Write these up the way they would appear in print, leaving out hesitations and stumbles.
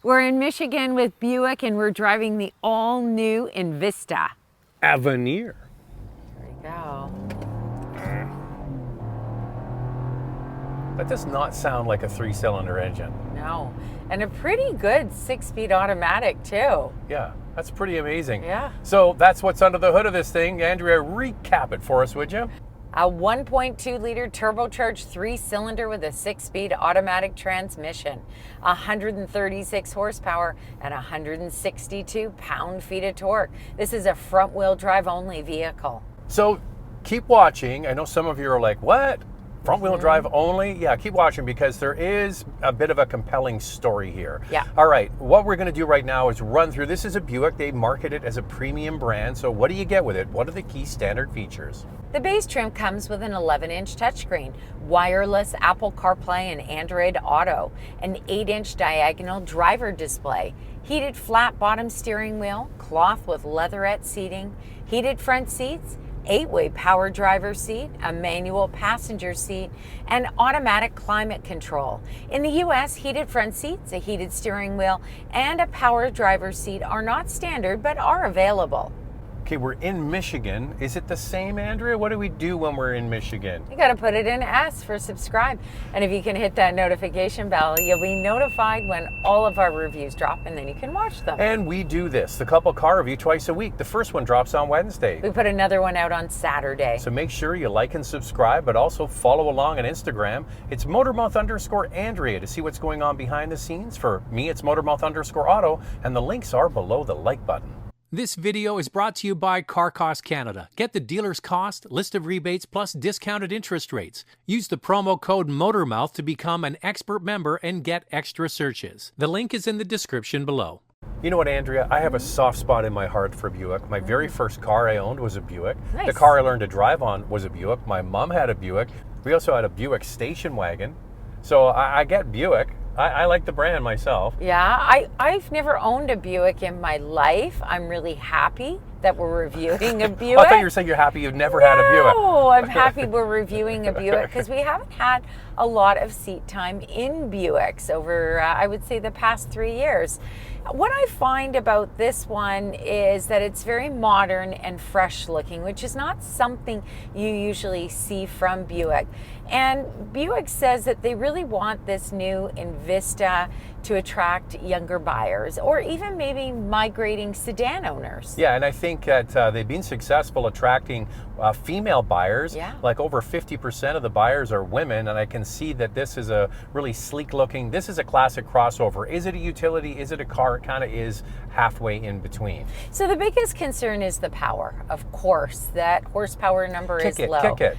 We're in Michigan with Buick and we're driving the all-new Envista. Avenir. There we go. That does not sound like a 3-cylinder engine. No, and a pretty good 6-speed automatic too. Yeah, that's pretty amazing. Yeah. So that's what's under the hood of this thing. Andrea, recap it for us, would you? A 1.2-liter turbocharged 3-cylinder with a 6-speed automatic transmission, 136 horsepower, and 162 pound-feet of torque. This is a front-wheel drive only vehicle. So keep watching. I know some of you are like, what? Front-wheel drive only? Yeah, keep watching because there is a bit of a compelling story here. Yeah. All right, what we're going to do right now is run through. This is a Buick. They market it as a premium brand. So what do you get with it? What are the key standard features? The base trim comes with an 11-inch touchscreen, wireless Apple CarPlay and Android Auto, an 8-inch diagonal driver display, heated flat bottom steering wheel, cloth with leatherette seating, heated front seats, 8-way power driver seat, a manual passenger seat, and automatic climate control. In the US, heated front seats, a heated steering wheel, and a power driver seat are not standard but are available. Okay, we're in Michigan. Is it the same, Andrea? What do we do when we're in Michigan? You got to put it in S for subscribe. And if you can hit that notification bell, you'll be notified when all of our reviews drop, and then you can watch them. And we do this, the couple car review, twice a week. The first one drops on Wednesday. We put another one out on Saturday. So make sure you like and subscribe, but also follow along on Instagram. It's Motormouth_Andrea to see what's going on behind the scenes. For me, it's Motormouth_Auto, and the links are below the like button. This video is brought to you by Car Cost Canada. Get the dealer's cost, list of rebates, plus discounted interest rates. Use the promo code Motormouth to become an expert member and get extra searches. The link is in the description below. You know what, Andrea? I have a soft spot in my heart for Buick. My very first car I owned was a Buick. Nice. The car I learned to drive on was a Buick. My mom had a Buick. We also had a Buick station wagon. So I get Buick. I like the brand myself. Yeah, I've never owned a Buick in my life. I'm really happy that we're reviewing a Buick. I thought you were saying you're happy you've never had a Buick. No, I'm happy we're reviewing a Buick because we haven't had a lot of seat time in Buicks over, I would say, the past 3 years. What I find about this one is that it's very modern and fresh looking, which is not something you usually see from Buick. And Buick says that they really want this new Envista to attract younger buyers or even maybe migrating sedan owners. Yeah, and I think that they've been successful attracting female buyers. Yeah. Like over 50% of the buyers are women, and I can see that this is a really sleek looking, this is a classic crossover. Is it a utility? Is it a car? It kind of is halfway in between. So the biggest concern is the power. Of course, that horsepower number is low. Kick it.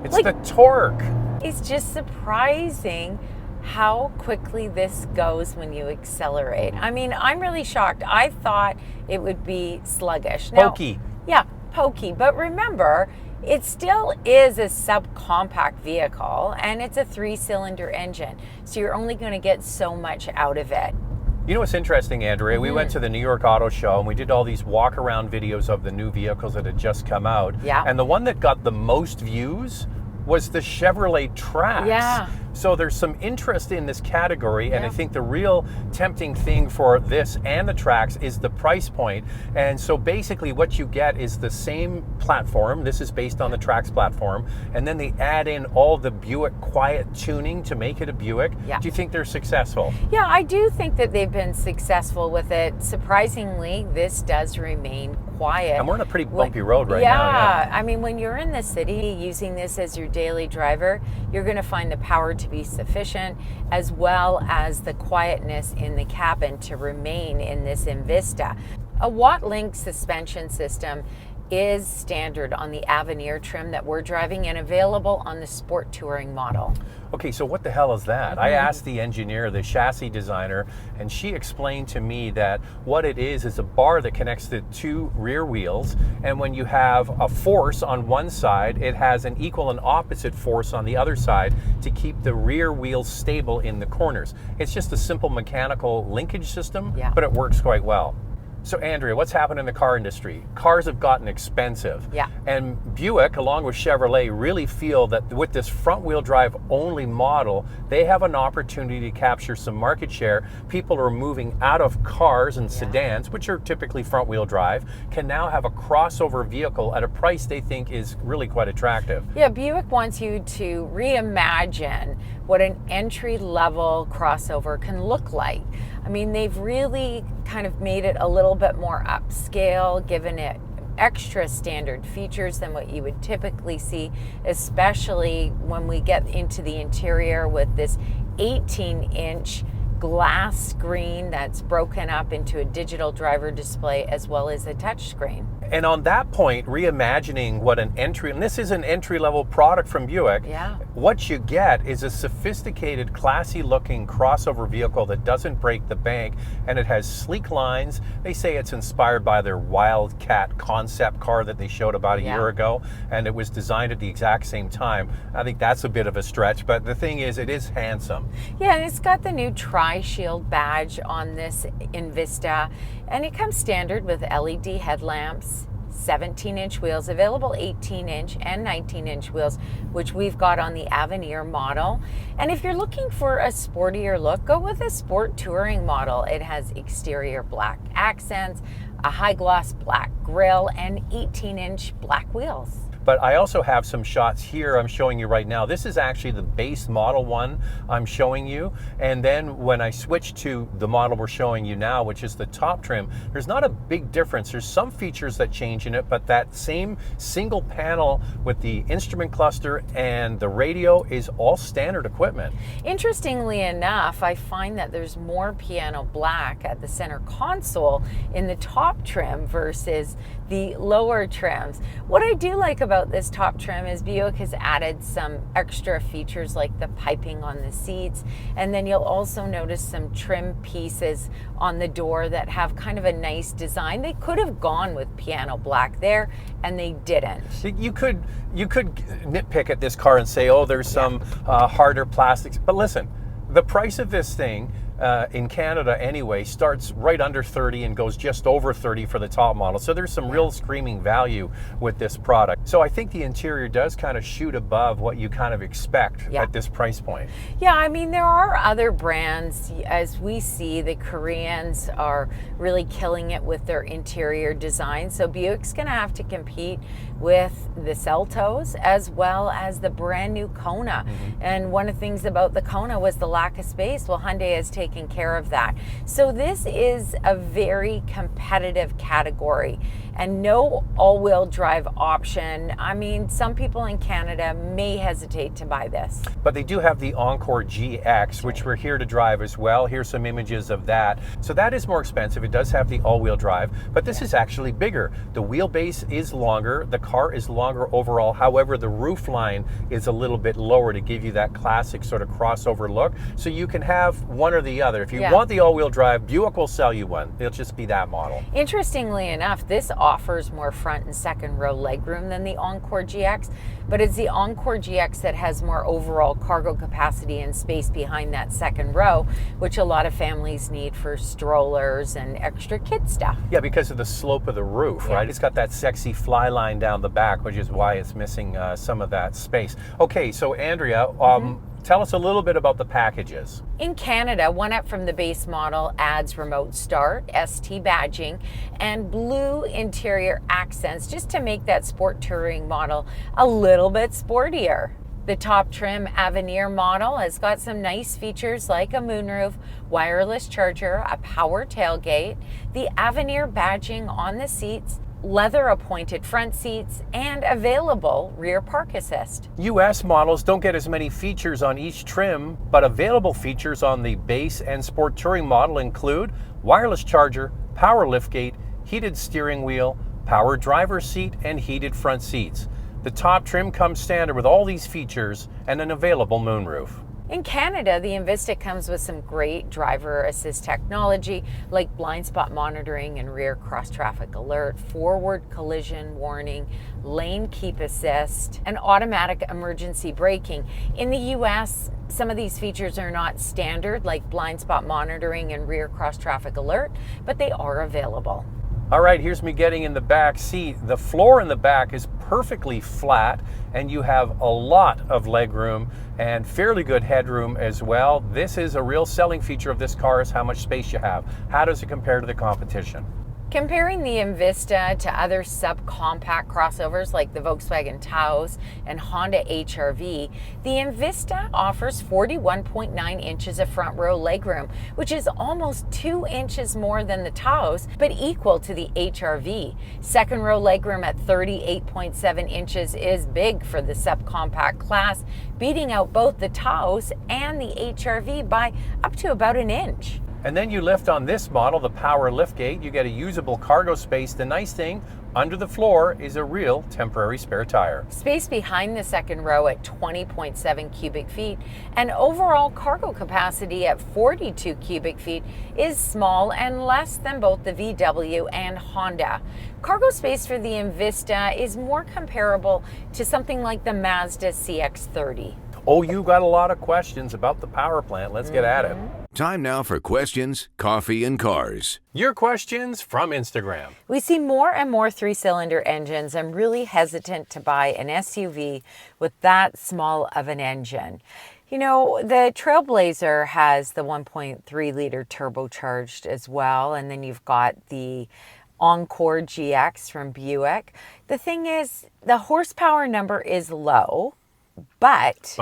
It's like, the torque. It's just surprising how quickly this goes when you accelerate. I mean, I'm really shocked. I thought it would be sluggish. Now, Pokey. Yeah, pokey. But remember, it still is a subcompact vehicle, and it's a 3-cylinder engine. So you're only going to get so much out of it. You know what's interesting, Andrea? We went to the New York Auto Show and we did all these walk-around videos of the new vehicles that had just come out. Yeah. And the one that got the most views was the Chevrolet Trax. Yeah. So there's some interest in this category, and I think the real tempting thing for this and the Trax is the price point. And so basically what you get is the same platform. This is based on the Trax platform, and then they add in all the Buick quiet tuning to make it a Buick. Yeah. Do you think they're successful? Yeah, I do think that they've been successful with it. Surprisingly, this does remain quiet. And we're on a pretty bumpy road right now. Yeah, I mean, when you're in the city using this as your daily driver, you're going to find the power to be sufficient, as well as the quietness in the cabin to remain in this Envista. A Watt-Link suspension system is standard on the Avenir trim that we're driving and available on the Sport Touring model. Okay, so what the hell is that? I asked the engineer, the chassis designer, and she explained to me that what it is a bar that connects the two rear wheels, and when you have a force on one side, it has an equal and opposite force on the other side to keep the rear wheels stable in the corners. It's just a simple mechanical linkage system, but it works quite well. So Andrea, what's happened in the car industry? Cars have gotten expensive. Yeah. And Buick, along with Chevrolet, really feel that with this front wheel drive only model, they have an opportunity to capture some market share. People are moving out of cars and sedans, which are typically front wheel drive, can now have a crossover vehicle at a price they think is really quite attractive. Yeah, Buick wants you to reimagine what an entry-level crossover can look like. I mean, they've really kind of made it a little bit more upscale, given it extra standard features than what you would typically see, especially when we get into the interior with this 18-inch glass screen that's broken up into a digital driver display as well as a touch screen. And on that point, reimagining what an entry, and this is an entry-level product from Buick, what you get is a sophisticated, classy-looking crossover vehicle that doesn't break the bank, and it has sleek lines. They say it's inspired by their Wildcat concept car that they showed about a year ago, and it was designed at the exact same time. I think that's a bit of a stretch, but the thing is, it is handsome. Yeah, and it's got the new Tri-Shield badge on this Envista, and it comes standard with LED headlamps, 17-inch wheels, available 18-inch and 19-inch wheels, which we've got on the Avenir model. And if you're looking for a sportier look, go with a sport touring model. It has exterior black accents, a high gloss black grille, and 18-inch black wheels. But I also have some shots here I'm showing you right now. This is actually the base model one I'm showing you. And then when I switch to the model we're showing you now, which is the top trim, there's not a big difference. There's some features that change in it, but that same single panel with the instrument cluster and the radio is all standard equipment. Interestingly enough, I find that there's more piano black at the center console in the top trim versus the lower trims. What I do like about this top trim is Buick has added some extra features like the piping on the seats, and then you'll also notice some trim pieces on the door that have kind of a nice design. They could have gone with piano black there, and they didn't. You could nitpick at this car and say, oh, there's some harder plastics, but listen, the price of this thing in Canada anyway starts right under 30 and goes just over 30 for the top model. So there's some real screaming value with this product. So I think the interior does kind of shoot above what you kind of expect at this price point. Yeah, I mean, there are other brands. As we see, the Koreans are really killing it with their interior design. So Buick's going to have to compete with the Seltos as well as the brand new Kona. And one of the things about the Kona was the lack of space. Well, Hyundai has taken care of that. So this is a very competitive category, and no all-wheel drive option. I mean, some people in Canada may hesitate to buy this. But they do have the Encore GX, which we're here to drive as well. Here's some images of that. So that is more expensive. It does have the all-wheel drive, but this is actually bigger. The wheelbase is longer. The car is longer overall. However, the roof line is a little bit lower to give you that classic sort of crossover look. So you can have one or the other. If you want the all-wheel drive, Buick will sell you one. It'll just be that model. Interestingly enough, this offers more front and second row legroom than the Encore GX, but it's the Encore GX that has more overall cargo capacity and space behind that second row, which a lot of families need for strollers and extra kid stuff. Yeah, because of the slope of the roof, right? It's got that sexy fly line down the back, which is why it's missing some of that space. Okay, so Andrea, tell us a little bit about the packages. In Canada, one up from the base model adds remote start, ST badging, and blue interior accents just to make that sport touring model a little bit sportier. The top trim Avenir model has got some nice features like a moonroof, wireless charger, a power tailgate, the Avenir badging on the seats, leather appointed front seats, and available rear park assist. US models don't get as many features on each trim, but available features on the base and sport touring model include wireless charger, power liftgate, heated steering wheel, power driver's seat, and heated front seats. The top trim comes standard with all these features and an available moonroof. In Canada, the Envista comes with some great driver assist technology like blind spot monitoring and rear cross traffic alert, forward collision warning, lane keep assist, and automatic emergency braking. In the US, some of these features are not standard like blind spot monitoring and rear cross traffic alert, but they are available. All right, here's me getting in the back seat. The floor in the back is perfectly flat, and you have a lot of legroom and fairly good headroom as well. This is a real selling feature of this car, is how much space you have. How does it compare to the competition? Comparing the Envista to other subcompact crossovers like the Volkswagen Taos and Honda HR-V, the Envista offers 41.9 inches of front row legroom, which is almost 2 inches more than the Taos, but equal to the HR-V. Second row legroom at 38.7 inches is big for the subcompact class, beating out both the Taos and the HR-V by up to about an inch. And then you lift on this model, the power liftgate, you get a usable cargo space. The nice thing, under the floor is a real temporary spare tire. Space behind the second row at 20.7 cubic feet, and overall cargo capacity at 42 cubic feet is small and less than both the VW and Honda. Cargo space for the Envista is more comparable to something like the Mazda CX-30. Oh, you got a lot of questions about the power plant. Let's get at it. Time now for questions, coffee, and cars. Your questions from Instagram. We see more and more three-cylinder engines. I'm really hesitant to buy an SUV with that small of an engine. You know, the Trailblazer has the 1.3 liter turbocharged as well, and then you've got the Encore GX from Buick. The thing is, the horsepower number is low, but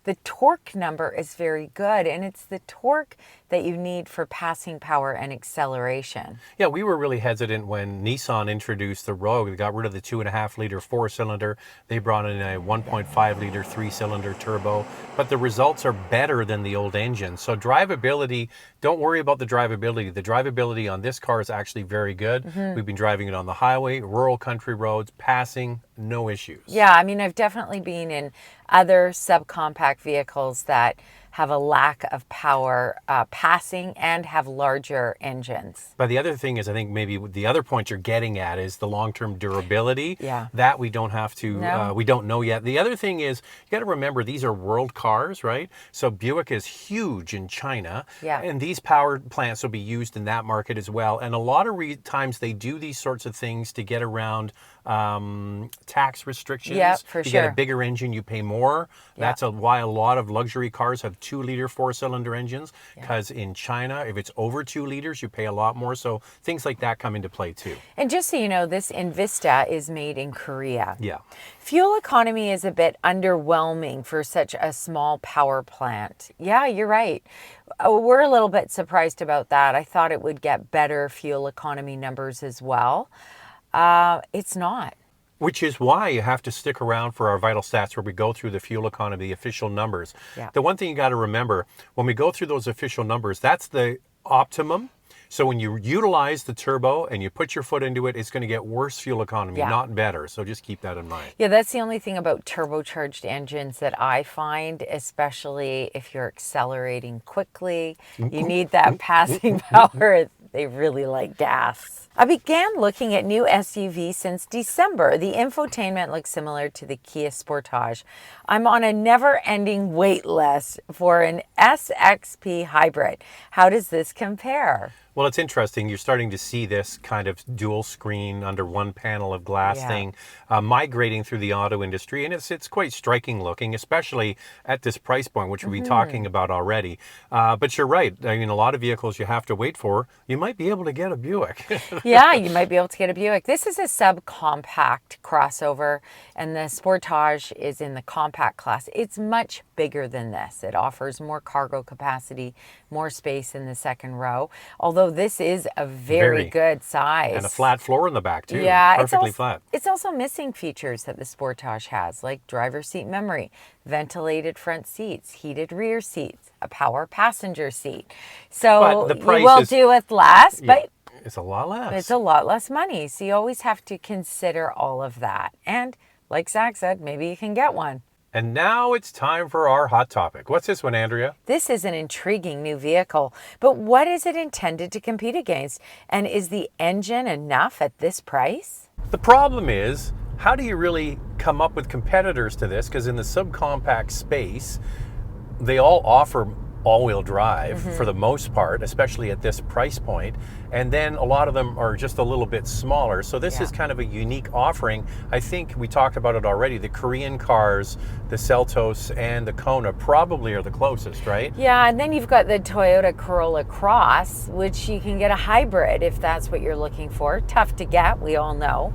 the torque number is very good, and it's the torque that you need for passing power and acceleration. Yeah, we were really hesitant when Nissan introduced the Rogue. They got rid of the 2.5 liter 4-cylinder. They brought in a 1.5 liter 3-cylinder turbo, but the results are better than the old engine. So drivability, don't worry about the drivability. The drivability on this car is actually very good. We've been driving it on the highway, rural country roads, passing, no issues. Yeah, I mean, I've definitely been in other subcompact vehicles that have a lack of power passing and have larger engines. But the other thing is, I think maybe the other point you're getting at is the long-term durability. Yeah. That we don't have to, No. we don't know yet. The other thing is, you got to remember, these are world cars, right? So Buick is huge in China. Yeah. And these power plants will be used in that market as well. And a lot of times they do these sorts of things to get around tax restrictions. Yeah, for you sure. get a bigger engine, you pay more. Yeah. That's why a lot of luxury cars have 2-liter 4-cylinder engines, because in China, if it's over 2 liters, you pay a lot more. So things like that come into play too. And just so you know, this Envista is made in Korea. Yeah. Fuel economy is a bit underwhelming for such a small power plant. Yeah, you're right. We're a little bit surprised about that. I thought it would get better fuel economy numbers as well. It's not. Which is why you have to stick around for our vital stats, where we go through the fuel economy, the official numbers. Yeah. The one thing you got to remember, when we go through those official numbers, that's the optimum. So when you utilize the turbo and you put your foot into it, it's going to get worse fuel economy, Yeah. not better. So just keep that in mind. Yeah, that's the only thing about turbocharged engines that I find, especially if you're accelerating quickly. You need that passing power. They really like gas. I began looking at new SUVs since December. The infotainment looks similar to the Kia Sportage. I'm on a never-ending wait list for an SXP hybrid. How does this compare? Well, it's interesting. You're starting to see this kind of dual screen under one panel of glass thing migrating through the auto industry. And it's quite striking looking, especially at this price point, which we've been talking about already. But you're right. I mean, a lot of vehicles you have to wait for. You might be able to get a Buick. Yeah, you might be able to get a Buick. This is a subcompact crossover, and the Sportage is in the compact class. It's much bigger than this. It offers more cargo capacity, more space in the second row, although this is a very good size. And a flat floor in the back, too. Yeah, Perfectly flat. It's also missing features that the Sportage has, like driver's seat memory, ventilated front seats, heated rear seats, a power passenger seat. So But the price you will is- do with less, but It's a lot less. it's a lot less money. So you always have to consider all of that. And like Zach said, maybe you can get one. And now it's time for our hot topic. What's this one, Andrea? This is an intriguing new vehicle, but what is it intended to compete against? And is the engine enough at this price? The problem is, how do you really come up with competitors to this? Because in the subcompact space, they all offer all-wheel drive for the most part, especially at this price point. And then a lot of them are just a little bit smaller. So this is kind of a unique offering. I think we talked about it already. The Korean cars, the Seltos and the Kona probably are the closest, right? Yeah, and then you've got the Toyota Corolla Cross, which you can get a hybrid if that's what you're looking for. Tough to get, we all know.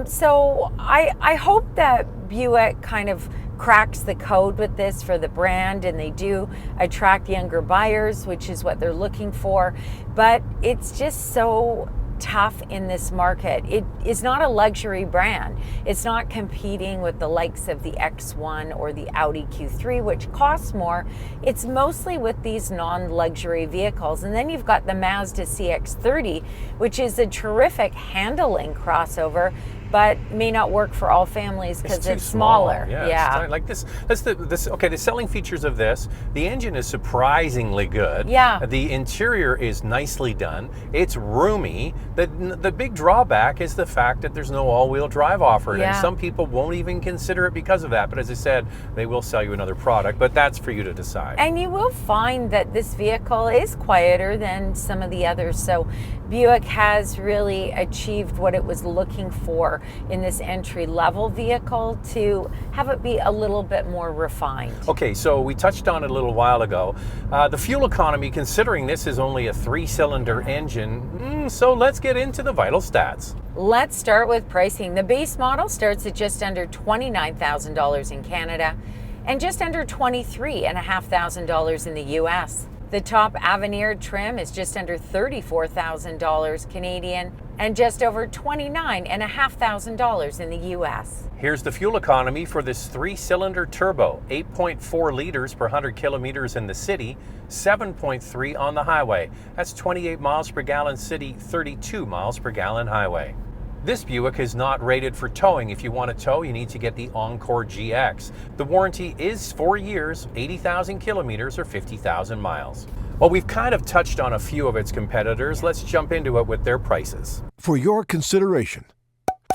So I hope that Buick kind of cracks the code with this for the brand, and they do attract younger buyers, which is what they're looking for. But it's just so tough in this market. It is not a luxury brand. It's not competing with the likes of the X1 or the Audi Q3, which costs more. It's mostly with these non-luxury vehicles. And then you've got the Mazda CX-30, which is a terrific handling crossover, but may not work for all families because it's smaller. Yeah. Like this. Okay, the selling features of this: the engine is surprisingly good. Yeah. The interior is nicely done. It's roomy. The big drawback is the fact that there's no all-wheel drive offered, and some people won't even consider it because of that. But as I said, they will sell you another product, but that's for you to decide. And you will find that this vehicle is quieter than some of the others. So Buick has really achieved what it was looking for in this entry-level vehicle, to have it be a little bit more refined. Okay, so we touched on it a little while ago. The fuel economy, considering this is only a 3-cylinder engine, so let's get into the vital stats. Let's start with pricing. The base model starts at just under $29,000 in Canada and just under $23,500 in the US. The top Avenir trim is just under $34,000 Canadian and just over $29,500 in the US. Here's the fuel economy for this 3-cylinder turbo: 8.4 liters per 100 kilometers in the city, 7.3 on the highway. That's 28 miles per gallon city, 32 miles per gallon highway. This Buick is not rated for towing. If you want to tow, you need to get the Encore GX. The warranty is 4 years, 80,000 kilometers or 50,000 miles. Well, we've kind of touched on a few of its competitors. Let's jump into it with their prices. For your consideration,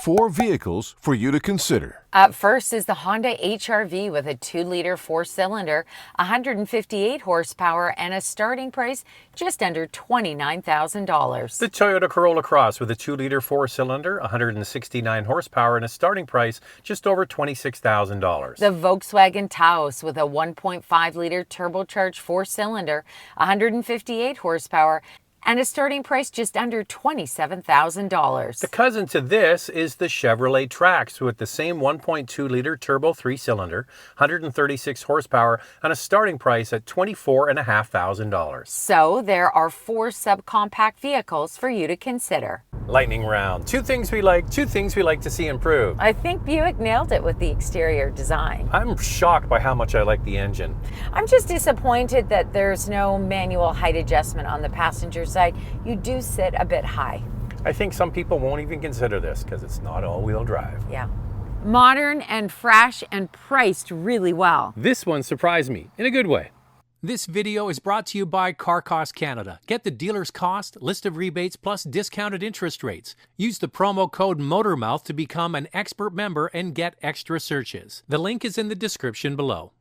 4 vehicles for you to consider. Up first is the Honda HR-V with a 2-liter 4-cylinder, 158 horsepower, and a starting price just under $29,000. The Toyota Corolla Cross with a 2-liter 4-cylinder, 169 horsepower, and a starting price just over $26,000. The Volkswagen Taos with a 1.5-liter turbocharged 4-cylinder, 158 horsepower, and a starting price just under $27,000. The cousin to this is the Chevrolet Trax with the same 1.2-liter turbo 3-cylinder, 136 horsepower, and a starting price at $24,500. So there are 4 subcompact vehicles for you to consider. Lightning round. 2 things we like, 2 things we like to see improved. I think Buick nailed it with the exterior design. I'm shocked by how much I like the engine. I'm just disappointed that there's no manual height adjustment on the passenger side. You do sit a bit high. I think some people won't even consider this because it's not all-wheel drive. Yeah. Modern and fresh and priced really well. This one surprised me in a good way. This video is brought to you by Car Cost Canada. Get the dealer's cost, list of rebates, plus discounted interest rates. Use the promo code Motormouth to become an expert member and get extra searches. The link is in the description below.